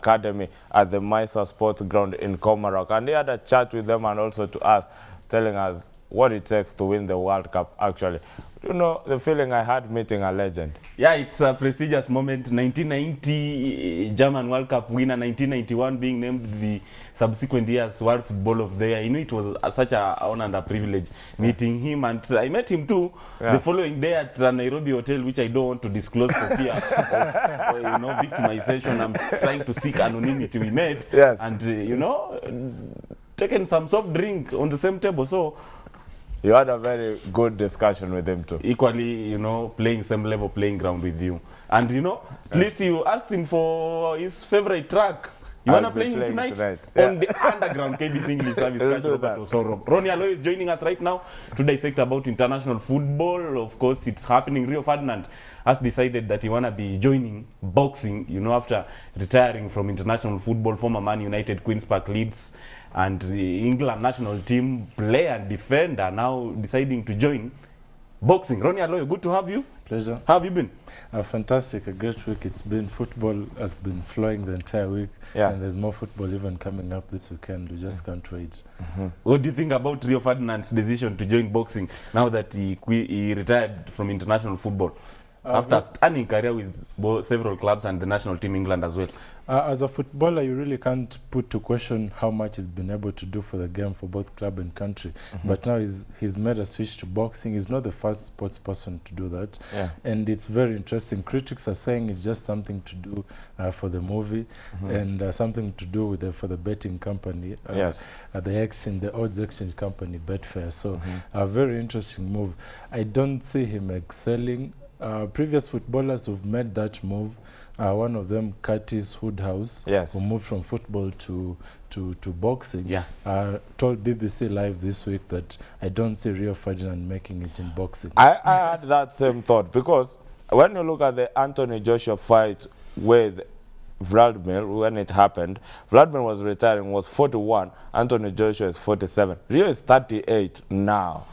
Academy at the Mysore Sports Ground in Komarok. And he had a chat with them and also to us, telling us what it takes to win the World Cup, actually. You know, the feeling I had meeting a legend. Yeah, it's a prestigious moment. 1990 German World Cup winner, 1991 being named the subsequent year's World Football of the Year. You know, it was such an honor and a privilege meeting him. And I met him too the following day at a Nairobi hotel, which I don't want to disclose for fear of, you know, victimization. I'm trying to seek anonymity. We met and, you know, taken some soft drink on the same table. So you had a very good discussion with him too. Equally, you know, playing same level playing ground with you. And, you know, at least you asked him for his favorite track. You want to play him tonight? On the underground KBC English service. Osoro. Ronny Aloyo is joining us right now to dissect about international football. Of course, it's happening. Rio Ferdinand has decided that he want to be joining boxing, you know, after retiring from international football, former Man United, Queen's Park Leeds, and the England national team player and defender, now deciding to join boxing. Ronny Aloyo, good to have you. Pleasure. How have you been? Fantastic, a great week. It's been, football has been flowing the entire week, and there's more football even coming up this weekend. We just can't wait. What do you think about Rio Ferdinand's decision to join boxing now that he retired from international football? After a stunning career with several clubs and the national team England as well. As a footballer, you really can't put to question how much he's been able to do for the game for both club and country. But now he's made a switch to boxing. He's not the first sports person to do that. And it's very interesting. Critics are saying it's just something to do for the movie and something to do with for the betting company. The odds exchange company, Betfair. So a very interesting move. I don't see him excelling. Previous footballers who've made that move, one of them, Curtis Woodhouse, who moved from football to boxing, told BBC Live this week that I don't see Rio Ferdinand making it in boxing. I had that same thought, because when you look at the Anthony Joshua fight with Vladimir, when it happened, Vladimir was retiring, was 41, Anthony Joshua is 47. Rio is 38 now.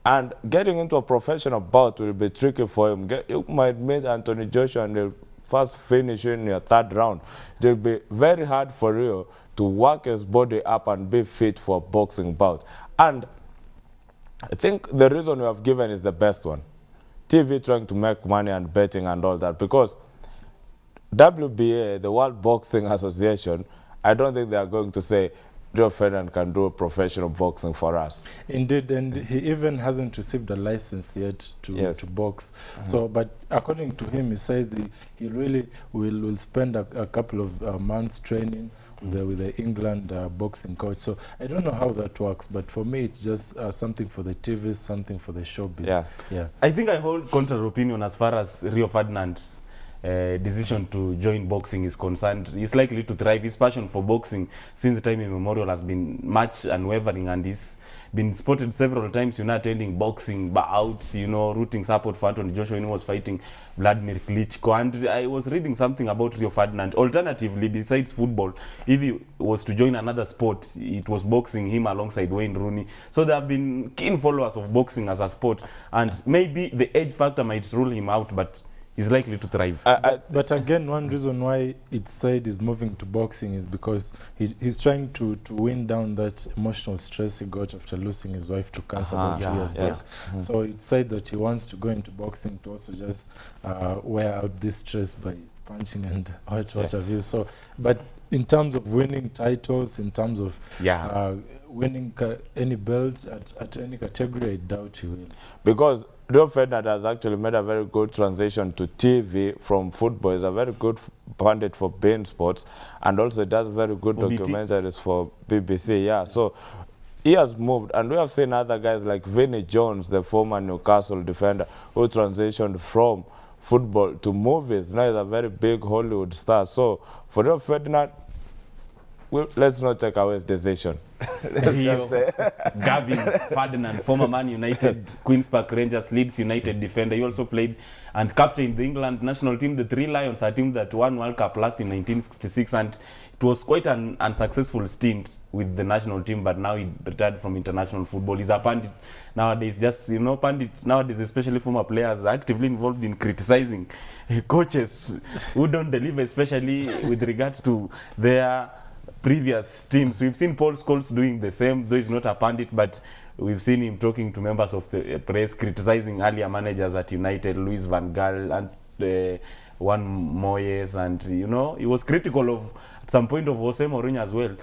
And getting into a professional bout will be tricky for him. You might meet Anthony Joshua and he'll first finish in your third round. It will be very hard for Rio to work his body up and be fit for a boxing bout. And I think the reason we have given is the best one. TV trying to make money and betting and all that. Because WBA, the World Boxing Association, I don't think they are going to say Rio Ferdinand can do professional boxing for us. Indeed, and he even hasn't received a license yet to box. So, but according to him, he says he really will spend a couple of months training with the England boxing coach. So I don't know how that works, but for me, it's just something for the TV, something for the showbiz. I think I hold contrary opinion as far as Rio Ferdinand's decision to join boxing is concerned. He's likely to thrive. His passion for boxing since time immemorial has been much unwavering, and he's been spotted several times, you know, attending boxing bouts, you know, rooting support for Anthony Joshua when he was fighting Vladimir Klitschko. And I was reading something about Rio Ferdinand. Alternatively, besides football, if he was to join another sport, it was boxing, him alongside Wayne Rooney. So there have been keen followers of boxing as a sport, and maybe the age factor might rule him out, but he's likely to thrive. But again, one reason why it's said he's moving to boxing is because he's trying to win down that emotional stress he got after losing his wife to cancer about 2 years back. So it's said that he wants to go into boxing to also just wear out this stress by punching and what have you. So, but in terms of winning titles, in terms of winning any belts at any category, I doubt he will. Because Rio Ferdinand has actually made a very good transition to TV from football. He's a very good pundit for beIN Sports, and also does very good documentaries for BBC. So he has moved, and we have seen other guys like Vinnie Jones, the former Newcastle defender, who transitioned from football to movies. Now he's a very big Hollywood star. So for Rio Ferdinand, let's not take away his decision. Let's just say. Gavin Ferdinand, former Man United, Queen's Park Rangers, Leeds United defender. He also played and captained the England national team, the Three Lions, a team that won World Cup last in 1966, and it was quite an unsuccessful stint with the national team, but now he retired from international football. He's a pundit nowadays, just, you know, pundit nowadays, especially former players, are actively involved in criticizing coaches who don't deliver, especially with regards to their previous teams. We've seen Paul Scholes doing the same, though he's not a pundit, but we've seen him talking to members of the press, criticizing earlier managers at United, Louis van Gaal and Juan Moyes, and, you know, he was critical of, at some point, of Jose Mourinho as well.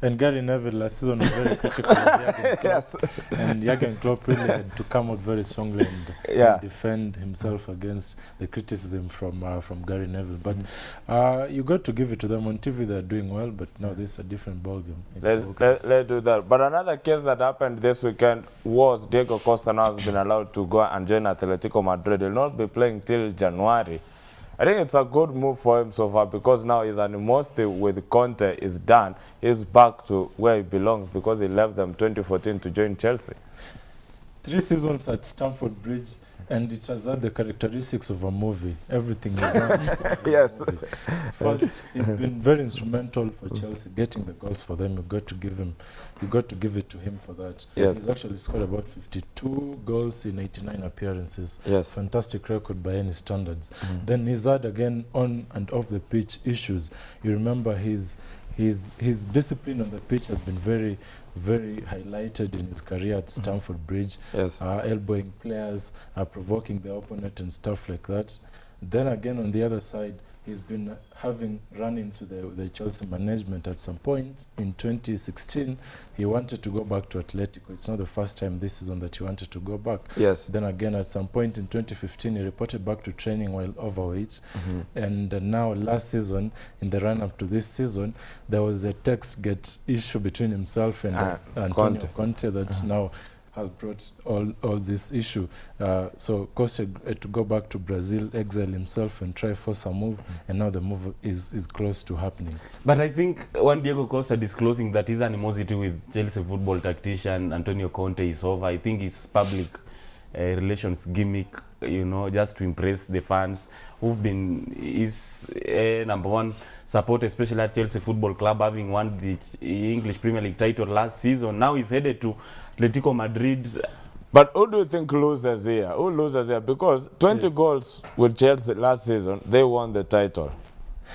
And Gary Neville last season was very critical of Jurgen Klopp. Yes. And Jurgen Klopp really had to come out very strongly and defend himself against the criticism from Gary Neville. But you got to give it to them. On TV they're doing well, but now this is a different ballgame. Let's do that. But another case that happened this weekend was Diego Costa now has been allowed to go and join Atletico Madrid. He'll not be playing till January. I think it's a good move for him so far, because now his animosity with Conte is done. He's back to where he belongs, because he left them 2014 to join Chelsea. 3 seasons at Stamford Bridge, and it has had the characteristics of a movie. Everything is done. Yes. First, he's been very instrumental for Chelsea, getting the goals for them. You got to give it to him for that. Yes. He's actually scored about 52 goals in 89 appearances. Yes. Fantastic record by any standards. Then he's had, again, on and off the pitch issues. You remember his discipline on the pitch has been very, very highlighted in his career at Stamford Bridge. Yes. Elbowing players, provoking the opponent and stuff like that. Then again, on the other side, he's been having run-ins with the Chelsea management. At some point in 2016, he wanted to go back to Atletico. It's not the first time this season that he wanted to go back. Yes. Then again, at some point in 2015, he reported back to training while overweight. And now, last season, in the run-up to this season, there was the text get issue between himself and Antonio Conte that now has brought all this issue. So Costa had to go back to Brazil, exile himself and try force a move, and now the move is close to happening. But I think when Diego Costa disclosing that his animosity with Chelsea football tactician Antonio Conte is over, I think it's public relations gimmick, you know, just to impress the fans who've been his number one support, especially at Chelsea Football Club, having won the English Premier League title last season. Now he's headed to Atletico Madrid. But who do you think loses here? Who loses here? Because 20 goals with Chelsea last season, they won the title.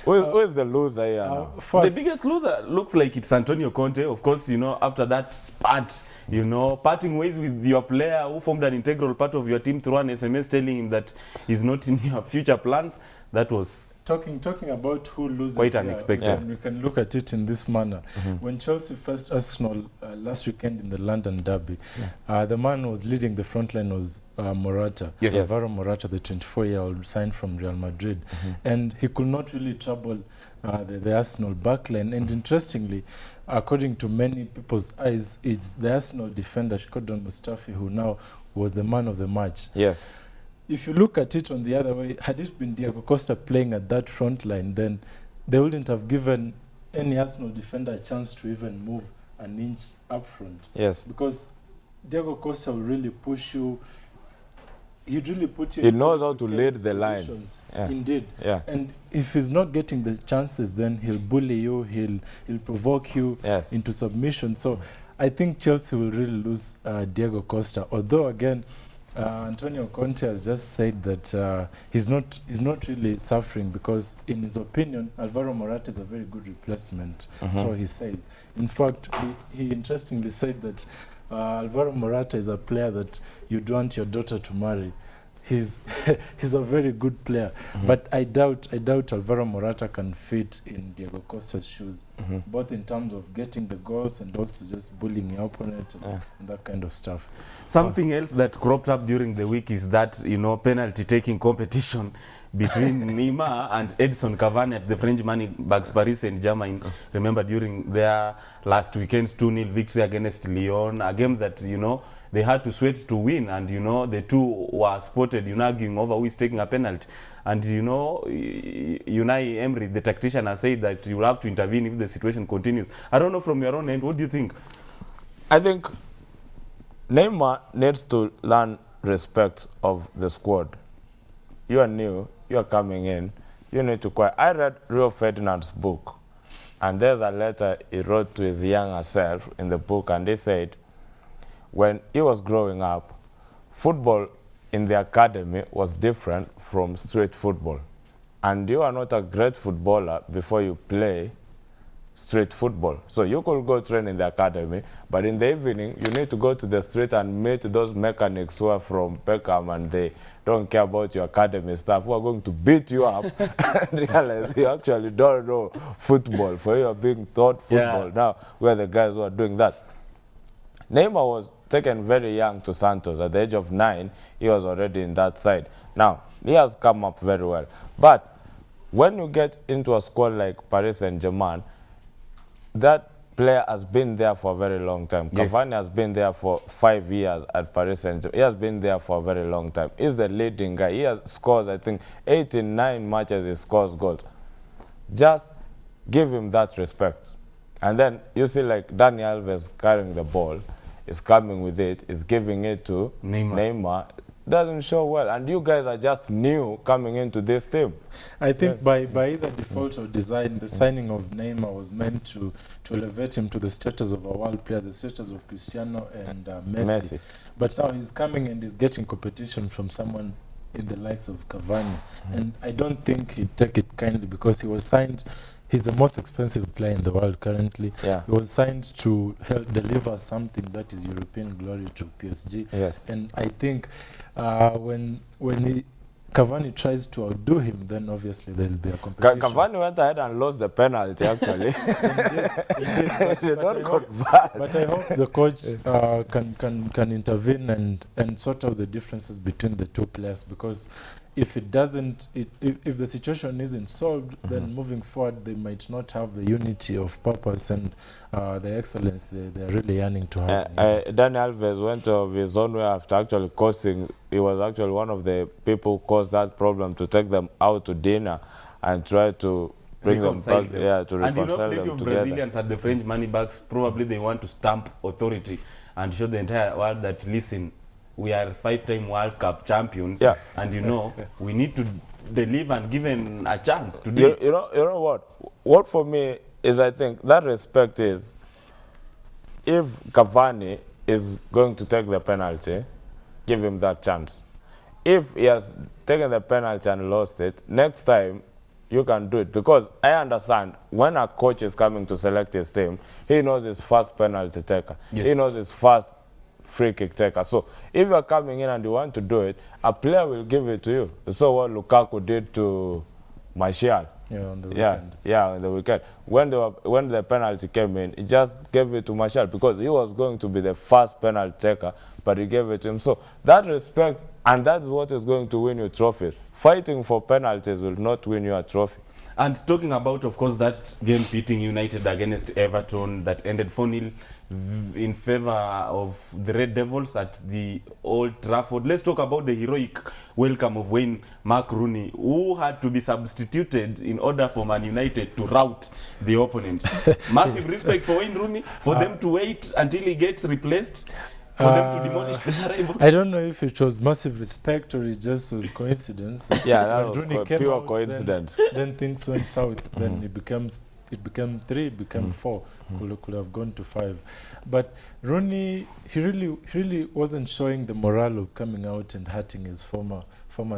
Who is the loser here now? The biggest loser looks like it's Antonio Conte. Of course, you know, after that spat, you know, parting ways with your player who formed an integral part of your team through an SMS telling him that he's not in your future plans, that was talking about who loses quite unexpected. We can look at it in this manner. When Chelsea faced Arsenal last weekend in the London derby, the man who was leading the front line was Morata. Yes. Alvaro Morata, the 24-year-old, signed from Real Madrid. And he could not really trouble the Arsenal backline. And interestingly, according to many people's eyes, it's the Arsenal defender, Shkodran Mustafi, who now was the man of the match. Yes. If you look at it on the other way, had it been Diego Costa playing at that front line, then they wouldn't have given any Arsenal defender a chance to even move an inch up front. Yes. Because Diego Costa will really push you. He'd really put you. He knows how to lead the line. Yeah. Indeed. Yeah. And if he's not getting the chances, then he'll bully you. He'll provoke you into submission. So I think Chelsea will really lose Diego Costa. Although again, Antonio Conte has just said that he's not really suffering, because in his opinion, Alvaro Morata is a very good replacement. So he says. In fact, he interestingly said that Alvaro Morata is a player that you'd want your daughter to marry. He's a very good player, but I doubt Alvaro Morata can fit in Diego Costa's shoes, both in terms of getting the goals and also just bullying your opponent and that kind of stuff. Something else that cropped up during the week is that, you know, penalty taking competition between Neymar and Edson Cavani at the French money bags Paris Saint-Germain. Remember during their last weekend's 2-0 victory against Lyon, a game that, you know, they had to sweat to win, and you know the two were spotted, you know, arguing over who is taking a penalty. And you know, Unai Emery, the tactician, has said that you will have to intervene if the situation continues. I don't know, from your own end, what do you think? I think Neymar needs to learn respect of the squad. You are new, you are coming in, you need to quiet. I read Rio Ferdinand's book, and there's a letter he wrote to his younger self in the book, and he said when he was growing up, football in the academy was different from street football. And you are not a great footballer before you play street football. So you could go train in the academy, but in the evening, you need to go to the street and meet those mechanics who are from Peckham, and they don't care about your academy stuff, who are going to beat you up and realize you actually don't know football, for you are being taught football. Now, we're the guys who are doing that. Neymar was taken very young to Santos. At the age of 9, he was already in that side. Now, he has come up very well. But when you get into a squad like Paris Saint-Germain, that player has been there for a very long time. Yes. Cavani has been there for 5 years at Paris Saint-Germain. He has been there for a very long time. He's the leading guy. He has scores, I think, 8 in 9 matches he scores goals. Just give him that respect. And then you see like Dani Alves carrying the ball, is coming with it, is giving it to Neymar. Doesn't show well, and you guys are just new coming into this team. I think by either default or design, the signing of Neymar was meant to elevate him to the status of a world player, the status of Cristiano and Messi. But now he's coming and he's getting competition from someone in the likes of Cavani. And I don't think he'd take it kindly, because he was signed. He's the most expensive player in the world currently. Yeah. He was signed to help deliver something that is European glory to PSG. Yes. And I think when Cavani tries to outdo him, then obviously there will be a competition. Cavani went ahead and lost the penalty, actually. But I hope the coach can intervene and sort out the differences between the two players, because if it doesn't, if the situation isn't solved, then moving forward they might not have the unity of purpose and the excellence they're really yearning to have. Dani Alves went of his own way after actually causing. He was actually one of the people who caused that problem, to take them out to dinner and try to bring them back. Yeah, to reconcile them and you know, plenty of together. Brazilians at the French money bags, probably they want to stamp authority and show the entire world that, listen, we are 5-time World Cup champions, and you know, we need to deliver and given a chance to do it. You know what? What for me is, I think that respect is, if Cavani is going to take the penalty, give him that chance. If he has taken the penalty and lost it, next time you can do it. Because I understand, when a coach is coming to select his team, he knows his first penalty taker. Yes. He knows his first free kick taker. So if you are coming in and you want to do it, a player will give it to you. So what Lukaku did to Martial. Yeah, on the weekend. Yeah, on the weekend. When the penalty came in, he just gave it to Martial, because he was going to be the first penalty taker, but he gave it to him. So that respect, and that's what is going to win you trophies. Fighting for penalties will not win you a trophy. And talking about, of course, that game pitting United against Everton that ended 4-0 in favor of the Red Devils at the Old Trafford. Let's talk about the heroic welcome of Mark Ronny, who had to be substituted in order for Man United to rout the opponent. Massive respect for Wayne Rooney, for them to wait until he gets replaced, for them to demolish their rivals. I don't know if it was massive respect or it just was coincidence. That was Rooney came pure out, coincidence. Then things went south. Then it became 3, it became 4. Could have gone to 5. But Ronny, he really wasn't showing the morale of coming out and hurting his former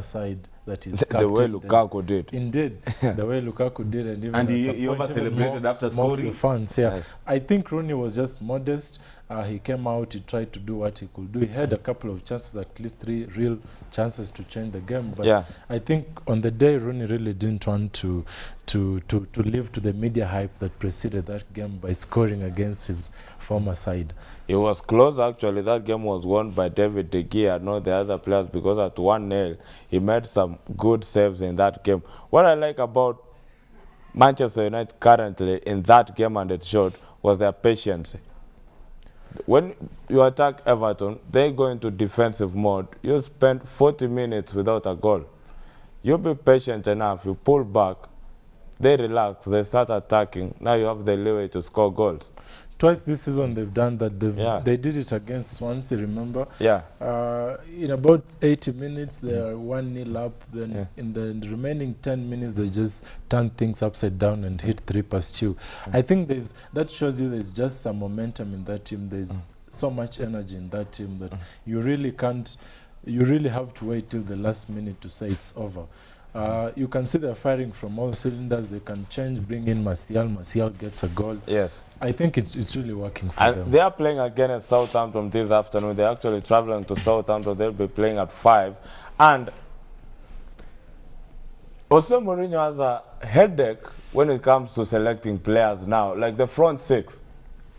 side that is the way Lukaku did. Indeed, the way Lukaku did, and even he over-celebrated after scoring. The fans, yeah. Nice. I think Ronny was just modest. He came out, he tried to do what he could do. He had a couple of chances, at least 3 real chances to change the game. But I think on the day, Ronny really didn't want to live to the media hype that preceded that game by scoring against his former side. It was close, actually. That game was won by David De Gea, not the other players, because at 1-0, he made some good saves in that game. What I like about Manchester United currently in that game, and it showed, was their patience. When you attack Everton, they go into defensive mode. You spend 40 minutes without a goal. You be patient enough, you pull back, they relax, they start attacking. Now you have the leeway to score goals. Twice this season they've done that. They did it against Swansea, remember? Yeah. In about 80 minutes, they are 1-0 up. Then in the remaining 10 minutes, they just turn things upside down and hit 3-2. I think that shows you there's just some momentum in that team. There's so much energy in that team that you really can't, you really have to wait till the last minute to say it's over. You can see they're firing from all cylinders. They can change, bring in Martial. Martial gets a goal. Yes. I think it's really working for them. They are playing against Southampton this afternoon. They're actually traveling to Southampton. They'll be playing at 5. And Jose Mourinho has a headache when it comes to selecting players now. Like the front 6,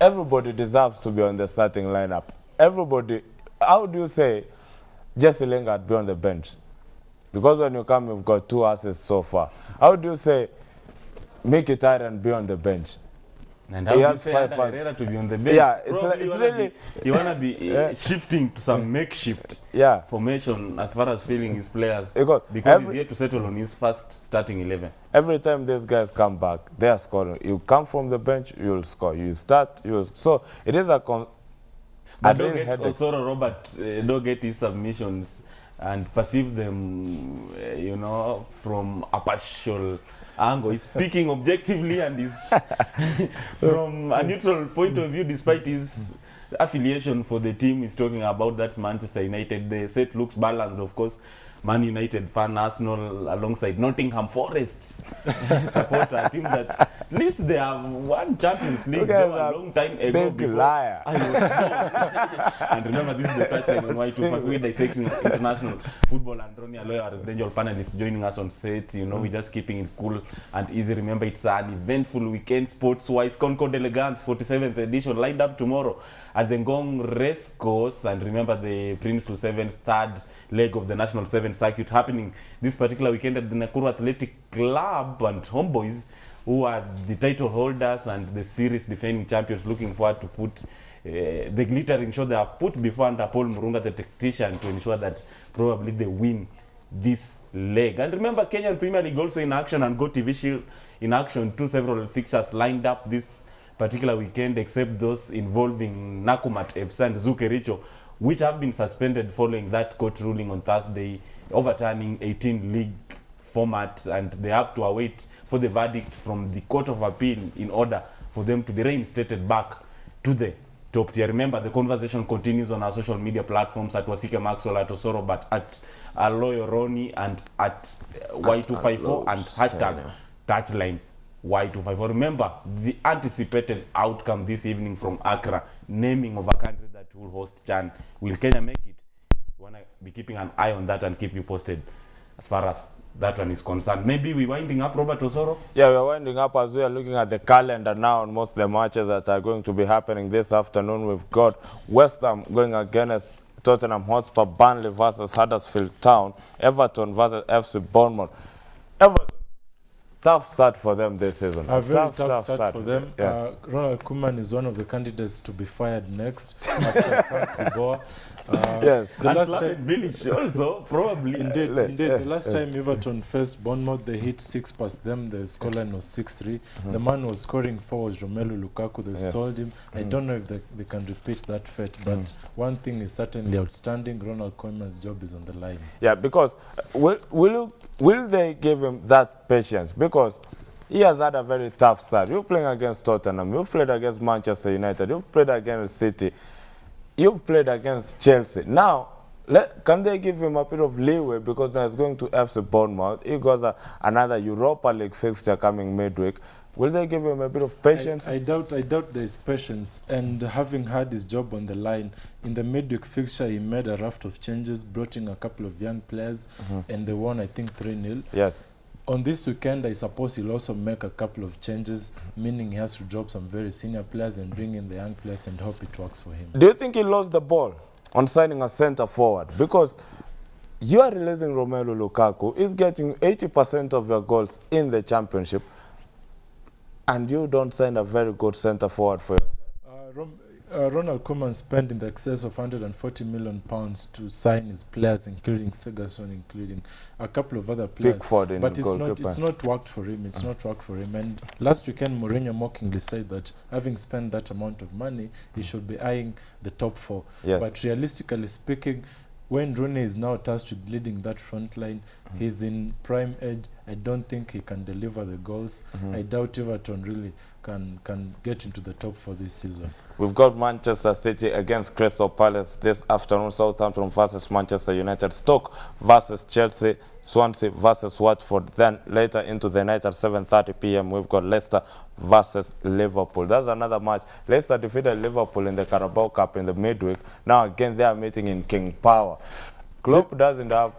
everybody deserves to be on the starting lineup. Everybody. How do you say Jesse Lingard be on the bench? Because when you come, you've got 2 assists so far. How do you say Mkhitaryan be on the bench? And how do you say Herrera to be on the bench? Yeah, it's really... You want to be shifting to some makeshift formation as far as feeling his players. Because he's yet to settle on his first starting 11. Every time these guys come back, they are scoring. You come from the bench, you'll score. You start, you'll... So it is a... But don't get Osoro Robert, don't get his submissions and perceive them, you know, from a partial angle. He's speaking objectively and is from a neutral point of view, despite his affiliation for the team he's talking about. That's Manchester United. The set looks balanced, of course. Man United fan, Arsenal alongside Nottingham Forest support a team that at least they have won Champions League a long time ago. Big liar. And remember, this is the touchline on Y254. We're dissecting international football, and Ronny, Aloyo, our residential panelist, joining us on set. You know, we're just keeping it cool and easy. Remember, it's an eventful weekend sports-wise. Concord Elegance 47th edition lined up tomorrow at the Ngong Race Course. And remember, the Prince to 7's third leg of the National 7 circuit happening this particular weekend at the Nakuru Athletic Club, and Homeboys, who are the title holders and the series defending champions, looking forward to put the glittering show they have put before under Paul Murunga, the tactician, to ensure that probably they win this leg. And remember, Kenyan Premier League also in action, and Go TV Shield in action too. Several fixtures lined up this particular weekend, except those involving Nakumat FC and Zukericho, which have been suspended following that court ruling on Thursday, overturning 18 league format, and they have to await for the verdict from the Court of Appeal in order for them to be reinstated back to the top tier. Remember, the conversation continues on our social media platforms at Wasike, Maxwel, at Osoro, but at Aloyo, Ronny, and at Y254 and hashtag touchline Y254. Remember, the anticipated outcome this evening from Accra, naming of a country that will host CHAN. Will Kenya make it? We want to be keeping an eye on that and keep you posted as far as that one is concerned. Maybe we're winding up, Robert Osoro? Yeah, we're winding up as we are looking at the calendar now on most of the matches that are going to be happening this afternoon. We've got West Ham going against Tottenham Hotspur, Burnley versus Huddersfield Town, Everton versus FC Bournemouth. Everton, tough start for them this season. A very tough start for them. Yeah. Ronald Koeman is one of the candidates to be fired next after Frank de Boer. Yes. The and last time, Bilic also, probably. Indeed. The last time Everton faced Bournemouth, they hit 6 past them. The scoreline was 6-3. The man was scoring 4 was Romelu Lukaku. They've sold him. I don't know if they can repeat that fate, but one thing is certainly outstanding. Ronald Koeman's job is on the line. Yeah, because will they give him that patience? Because he has had a very tough start. You're playing against Tottenham. You've played against Manchester United. You've played against City. You've played against Chelsea. Now, can they give him a bit of leeway, because now he's going to FC Bournemouth. He got another Europa League fixture coming midweek. Will they give him a bit of patience? I doubt there's patience. And having had his job on the line, in the midweek fixture, he made a raft of changes, brought in a couple of young players, and they won, I think, 3-0. Yes. On this weekend, I suppose he'll also make a couple of changes, meaning he has to drop some very senior players and bring in the young players and hope it works for him. Do you think he lost the ball on signing a centre forward? Because you are releasing Romelu Lukaku. He's getting 80% of your goals in the championship, and you don't sign a very good centre forward for yourself. Ronald Koeman spent in the excess of £140 million to sign his players, including Segerson, including a couple of other players. Pickford in But goalkeeper. it's not worked for him. It's not worked for him. And last weekend, Mourinho mockingly said that having spent that amount of money, he should be eyeing the top four. Yes. But realistically speaking, when Ronny is now tasked with leading that front line, he's in prime age. I don't think he can deliver the goals. I doubt Everton really can get into the top four this season. We've got Manchester City against Crystal Palace this afternoon. Southampton versus Manchester United. Stoke versus Chelsea. Swansea versus Watford. Then later into the night at 7:30 p.m. we've got Leicester versus Liverpool. That's another match. Leicester defeated Liverpool in the Carabao Cup in the midweek. Now again they are meeting in King Power. Klopp doesn't have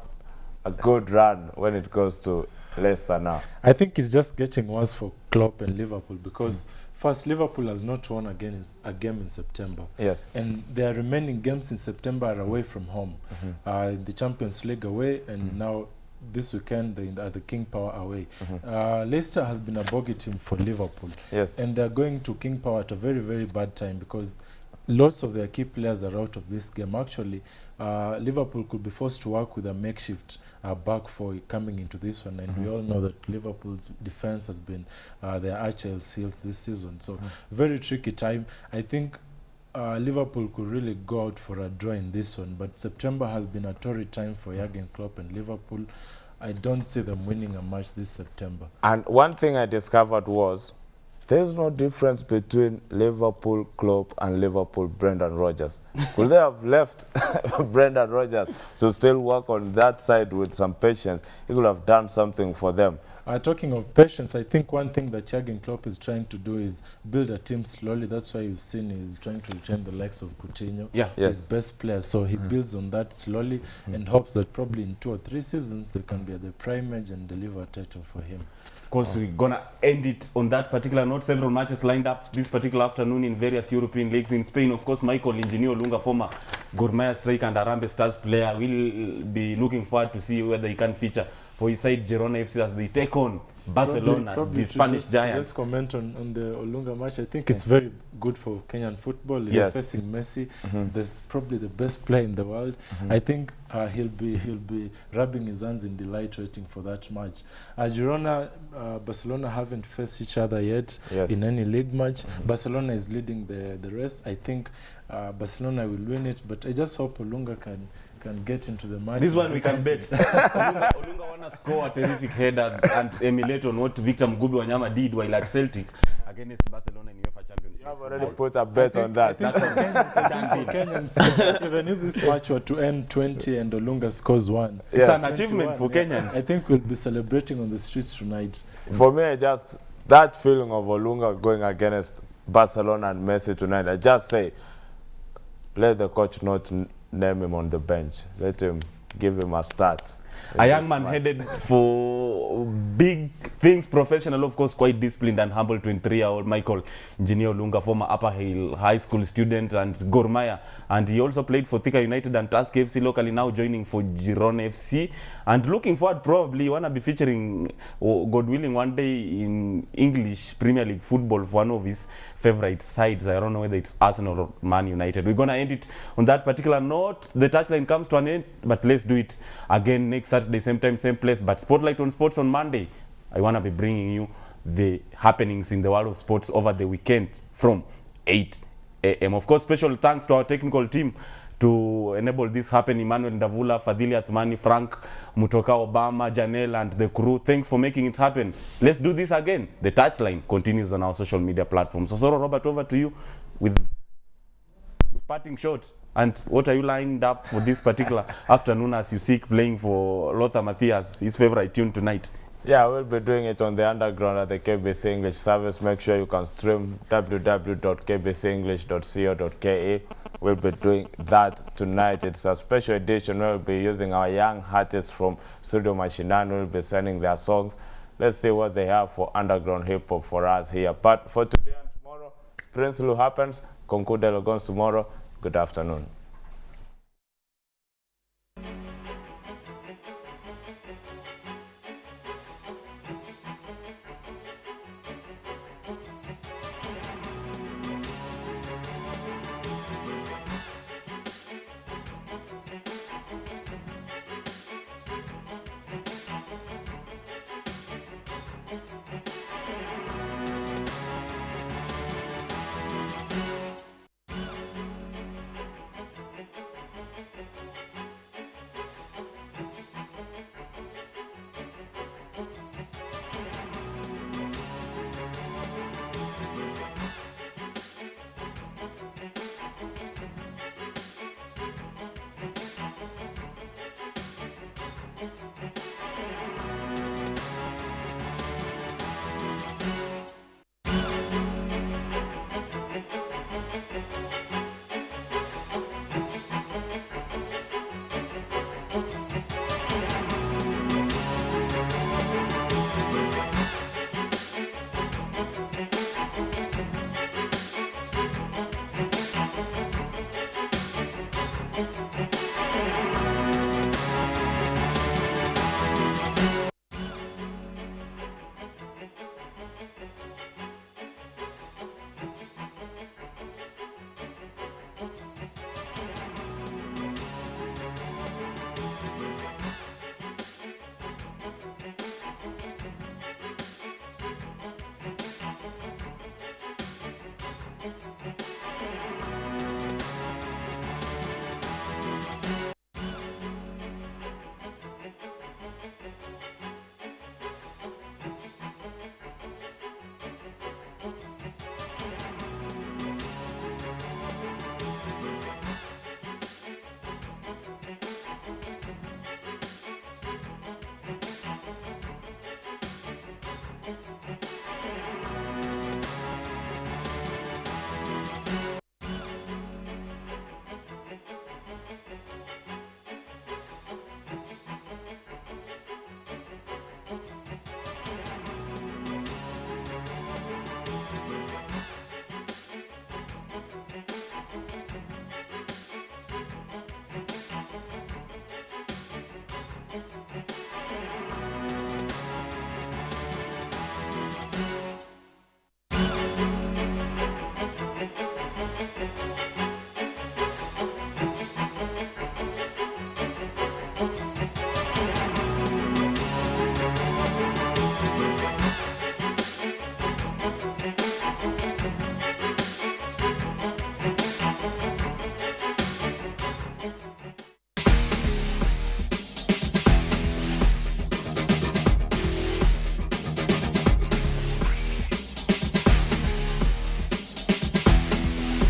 a good run when it goes to Leicester now. I think it's just getting worse for Klopp and Liverpool because first, Liverpool has not won a game in September. Yes. And their remaining games in September are away from home. The Champions League away, and now this weekend they're at the King Power away. Leicester has been a bogey team for Liverpool. Yes. And they're going to King Power at a very, very bad time because lots of their key players are out of this game. Actually, Liverpool could be forced to work with a makeshift back four coming into this one, and we all know that Liverpool's defense has been their Achilles' heels this season. So very tricky time. I think Liverpool could really go out for a draw in this one, but September has been a torrid time for Jurgen Klopp and Liverpool. I don't see them winning a match this September. And one thing I discovered was there's no difference between Liverpool Klopp and Liverpool Brendan Rodgers. Could they have left Brendan Rodgers to still work on that side with some patience? He could have done something for them. Talking of patience, I think one thing that Jurgen Klopp is trying to do is build a team slowly. That's why you've seen he's trying to retain the likes of Coutinho, his best player. So he builds on that slowly and hopes that probably in 2 or 3 seasons they can be at the prime age and deliver a title for him. Of course, we're going to end it on that particular note. Several matches lined up this particular afternoon in various European leagues. In Spain, of course, Michael Engineer Lunga, former Gormaya striker and Arambe Stars player, will be looking forward to see whether he can feature for his side Girona FC as they take on Barcelona, probably the Spanish giants. Just comment on the Olunga match. I think it's very good for Kenyan football. He's facing Messi. There's probably the best player in the world. I think he'll be rubbing his hands in delight waiting for that match. Girona, Barcelona haven't faced each other yet in any league match. Barcelona is leading the race. I think Barcelona will win it, but I just hope Olunga can get into the match. This one we can bet. Olunga wanna score a terrific header and emulate on what Victor Mugubi Wanyama did while at Celtic against Barcelona in UEFA Champions League. You have already put a bet on that. Kenyans, even if this match were to end 20 and Olunga scores 1, it's an achievement for Kenyans. I think we'll be celebrating on the streets tonight. For me, just that feeling of Olunga going against Barcelona and Messi tonight, I just say, let the coach not name him on the bench. Let him give him a start. A young man headed for big things, professional, of course, quite disciplined and humble 23-year-old Michael Engineer Lunga, former Upper Hill High School student and Gormaya. And he also played for Thika United and Tusk FC locally, now joining for Girona FC. And looking forward, probably, want to be featuring, God willing, one day in English Premier League football for one of his favorite sides. I don't know whether it's Arsenal or Man United. We're going to end it on that particular note. The touchline comes to an end, but let's do it again next Saturday, same time, same place. But Spotlight on Sports on Monday, I want to be bringing you the happenings in the world of sports over the weekend from 8 a.m. Of course, special thanks to our technical team to enable this happen. Emmanuel Ndavula, Fadhili Athmani, Frank Mutoka, Obama, Janelle, and the crew. Thanks for making it happen. Let's do this again. The touchline continues on our social media platforms. Osoro, Robert, over to you with parting shot. And what are you lined up for this particular afternoon as you seek playing for Lothar Matthias, his favorite tune tonight? Yeah, we'll be doing it on the underground at the KBC English service. Make sure you can stream www.kbcenglish.co.ke. We'll be doing that tonight. It's a special edition. We'll be using our young artists from Studio Machinan. We'll be sending their songs. Let's see what they have for underground hip-hop for us here. But for today and tomorrow, Prince Lu happens. Concours de Logons tomorrow. Good afternoon. Bye.